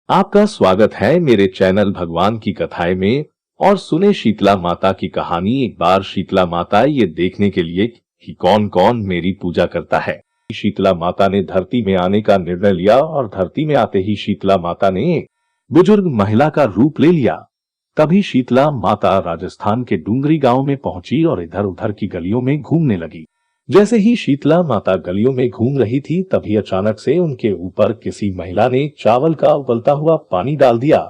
आपका स्वागत है मेरे चैनल भगवान की कथाएं में। और सुने शीतला माता की कहानी। एक बार शीतला माता ये देखने के लिए कि कौन कौन मेरी पूजा करता है, शीतला माता ने धरती में आने का निर्णय लिया। और धरती में आते ही शीतला माता ने एक बुजुर्ग महिला का रूप ले लिया। तभी शीतला माता राजस्थान के डूंगरी गांव में पहुंची और इधर उधर की गलियों में घूमने लगी। जैसे ही शीतला माता गलियों में घूम रही थी, तभी अचानक से उनके ऊपर किसी महिला ने चावल का उबलता हुआ पानी डाल दिया।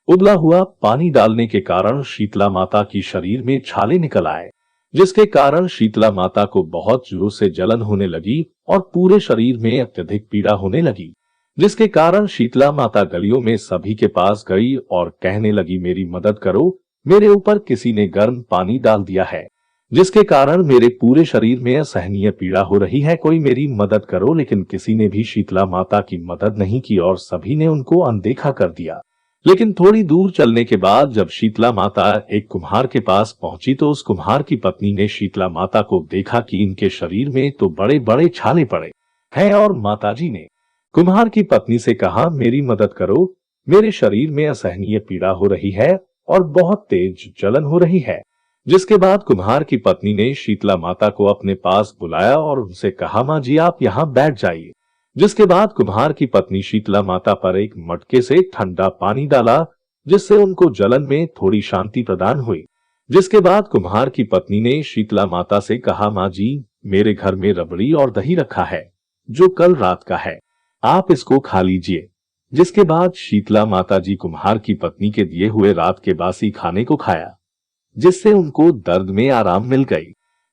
उबला हुआ पानी डालने के कारण शीतला माता की शरीर में छाले निकल आए, जिसके कारण शीतला माता को बहुत जोर से जलन होने लगी और पूरे शरीर में अत्यधिक पीड़ा होने लगी। जिसके कारण शीतला माता गलियों में सभी के पास गई और कहने लगी, मेरी मदद करो, मेरे ऊपर किसी ने गर्म पानी डाल दिया है, जिसके कारण मेरे पूरे शरीर में असहनीय पीड़ा हो रही है, कोई मेरी मदद करो। लेकिन किसी ने भी शीतला माता की मदद नहीं की और सभी ने उनको अनदेखा कर दिया। लेकिन थोड़ी दूर चलने के बाद जब शीतला माता एक कुम्हार के पास पहुंची, तो उस कुम्हार की पत्नी ने शीतला माता को देखा कि इनके शरीर में तो बड़े बड़े छाले पड़े हैं। और माताजी ने कुम्हार की पत्नी से कहा, मेरी मदद करो, मेरे शरीर में असहनीय पीड़ा हो रही है और बहुत तेज जलन हो रही है। जिसके बाद कुम्हार की पत्नी ने शीतला माता को अपने पास बुलाया और उनसे कहा, माँ जी आप यहाँ बैठ जाइए। जिसके बाद कुम्हार की पत्नी शीतला माता पर एक मटके से ठंडा पानी डाला, जिससे उनको जलन में थोड़ी शांति प्रदान हुई। जिसके बाद कुम्हार की पत्नी ने शीतला माता से कहा, माँ जी मेरे घर में रबड़ी और दही रखा है जो कल रात का है, आप इसको खा लीजिए। जिसके बाद शीतला माता जी कुम्हार की पत्नी के दिए हुए रात के बासी खाने को खाया, जिससे उनको दर्द में आराम मिल गई।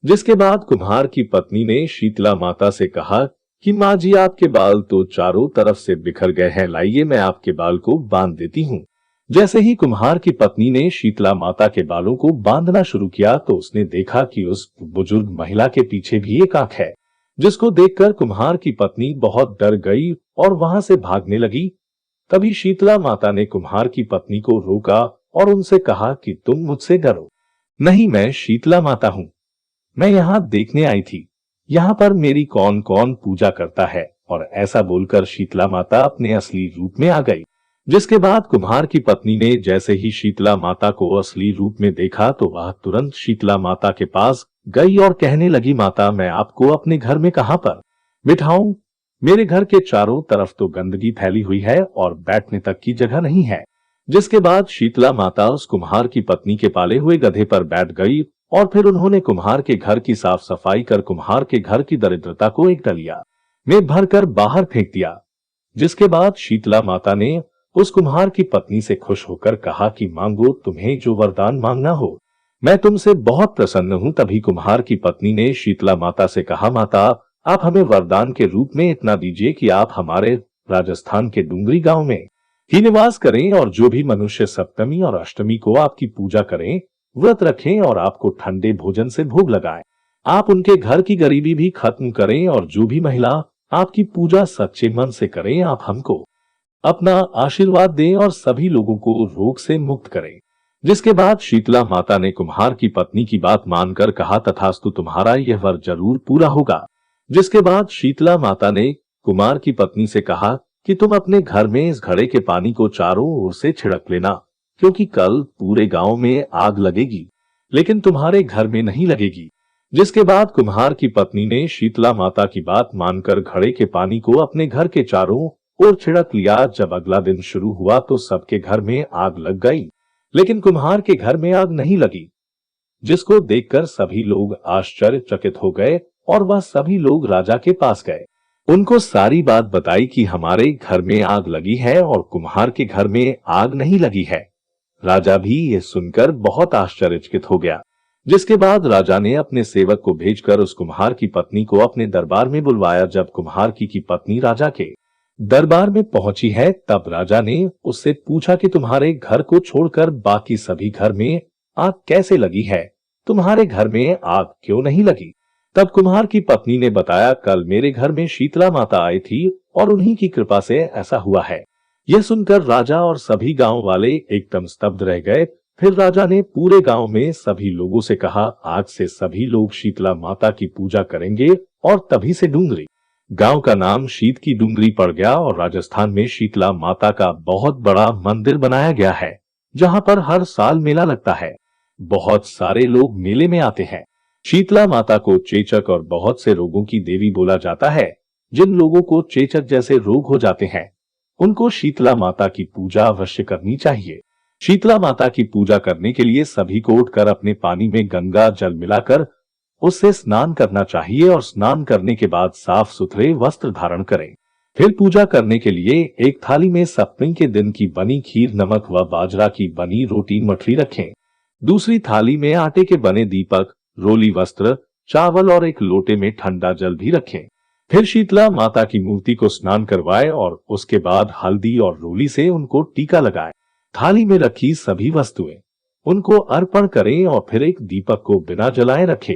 जिसके बाद कुम्हार की पत्नी ने शीतला माता से कहा कि माँ जी आपके बाल तो चारों तरफ से बिखर गए हैं, लाइए मैं आपके बाल को बांध देती हूँ। जैसे ही कुम्हार की पत्नी ने शीतला माता के बालों को बांधना शुरू किया, तो उसने देखा कि उस बुजुर्ग महिला के पीछे भी एक आंख है, जिसको देखकर कुम्हार की पत्नी बहुत डर गई और वहां से भागने लगी। तभी शीतला माता ने कुम्हार की पत्नी को रोका और उनसे कहा कि तुम मुझसे डरो नहीं, मैं शीतला माता हूँ, मैं यहाँ देखने आई थी, यहाँ पर मेरी कौन कौन पूजा करता है। और ऐसा बोलकर शीतला माता अपने असली रूप में आ गई। जिसके बाद कुम्हार की पत्नी ने जैसे ही शीतला माता को असली रूप में देखा, तो वह तुरंत शीतला माता के पास गई और कहने लगी, माता मैं आपको अपने घर में कहाँ पर बिठाऊं, मेरे घर के चारों तरफ तो गंदगी फैली हुई है और बैठने तक की जगह नहीं है। जिसके बाद शीतला माता उस कुम्हार की पत्नी के पाले हुए गधे पर बैठ गई और फिर उन्होंने कुम्हार के घर की साफ सफाई कर कुम्हार के घर की दरिद्रता को एक डलिया में भरकर बाहर फेंक दिया। जिसके बाद शीतला माता ने उस कुम्हार की पत्नी से खुश होकर कहा कि मांगो, तुम्हें जो वरदान मांगना हो, मैं तुमसे बहुत प्रसन्न हूँ। तभी कुम्हार की पत्नी ने शीतला माता से कहा, माता आप हमें वरदान के रूप में इतना दीजिए कि आप हमारे राजस्थान के डूंगरी गांव में ही निवास करें और जो भी मनुष्य सप्तमी और अष्टमी को आपकी पूजा करें, व्रत रखें और आपको ठंडे भोजन से भोग लगाएं, आप उनके घर की गरीबी भी खत्म करें। और जो भी महिला आपकी पूजा सच्चे मन से करें, आप हमको अपना आशीर्वाद दें और सभी लोगों को रोग से मुक्त करें। जिसके बाद शीतला माता ने कुम्हार की पत्नी की बात मानकर कहा, तथास्तु तुम्हारा यह वर जरूर पूरा होगा। जिसके बाद शीतला माता ने कुम्हार की पत्नी से कहा कि तुम अपने घर में इस घड़े के पानी को चारों ओर से छिड़क लेना, क्योंकि कल पूरे गांव में आग लगेगी, लेकिन तुम्हारे घर में नहीं लगेगी। जिसके बाद कुम्हार की पत्नी ने शीतला माता की बात मानकर घड़े के पानी को अपने घर के चारों ओर छिड़क लिया। जब अगला दिन शुरू हुआ तो सबके घर में आग लग गई, लेकिन कुम्हार के घर में आग नहीं लगी, जिसको देखकर सभी लोग आश्चर्यचकित हो गए और वह सभी लोग राजा के पास गए, उनको सारी बात बताई कि हमारे घर में आग लगी है और कुम्हार के घर में आग नहीं लगी है। राजा भी ये सुनकर बहुत आश्चर्यचकित हो गया। जिसके बाद राजा ने अपने सेवक को भेजकर उस कुम्हार की पत्नी को अपने दरबार में बुलवाया। जब कुम्हार की पत्नी राजा के दरबार में पहुंची है, तब राजा ने उससे पूछा कि तुम्हारे घर को छोड़कर बाकी सभी घर में आग कैसे लगी है, तुम्हारे घर में आग क्यों नहीं लगी। तब कुम्हार की पत्नी ने बताया, कल मेरे घर में शीतला माता आई थी और उन्हीं की कृपा से ऐसा हुआ है। यह सुनकर राजा और सभी गांव वाले एकदम स्तब्ध रह गए। फिर राजा ने पूरे गांव में सभी लोगों से कहा, आज से सभी लोग शीतला माता की पूजा करेंगे और तभी से डूंगरी गांव का नाम शीत की डूंगरी पड़ गया और राजस्थान में शीतला माता का बहुत बड़ा मंदिर बनाया गया है, जहां पर हर साल मेला लगता है। बहुत सारे लोग मेले में आते हैं। शीतला माता को चेचक और बहुत से रोगों की देवी बोला जाता है। जिन लोगों को चेचक जैसे रोग हो जाते हैं, उनको शीतला माता की पूजा अवश्य करनी चाहिए। शीतला माता की पूजा करने के लिए सभी को उठकर अपने पानी में गंगा जल मिलाकर उससे स्नान करना चाहिए और स्नान करने के बाद साफ सुथरे वस्त्र धारण करें। फिर पूजा करने के लिए एक थाली में सप्तमी के दिन की बनी खीर, नमक व बाजरा की बनी रोटी, मठरी रखें। दूसरी थाली में आटे के बने दीपक, रोली वस्त्र, चावल और एक लोटे में ठंडा जल भी रखें। फिर शीतला माता की मूर्ति को स्नान करवाएं और उसके बाद हल्दी और रोली से उनको टीका लगाएं। थाली में रखी सभी वस्तुएं उनको अर्पण करें और फिर एक दीपक को बिना जलाए रखें।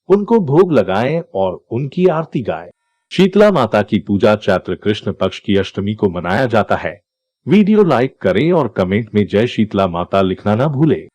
उनको भोग लगाएं और उनकी आरती गाएं। शीतला माता की पूजा चैत्र कृष्ण पक्ष की अष्टमी को मनाया जाता है। वीडियो लाइक करें और कमेंट में जय शीतला माता लिखना न भूलें।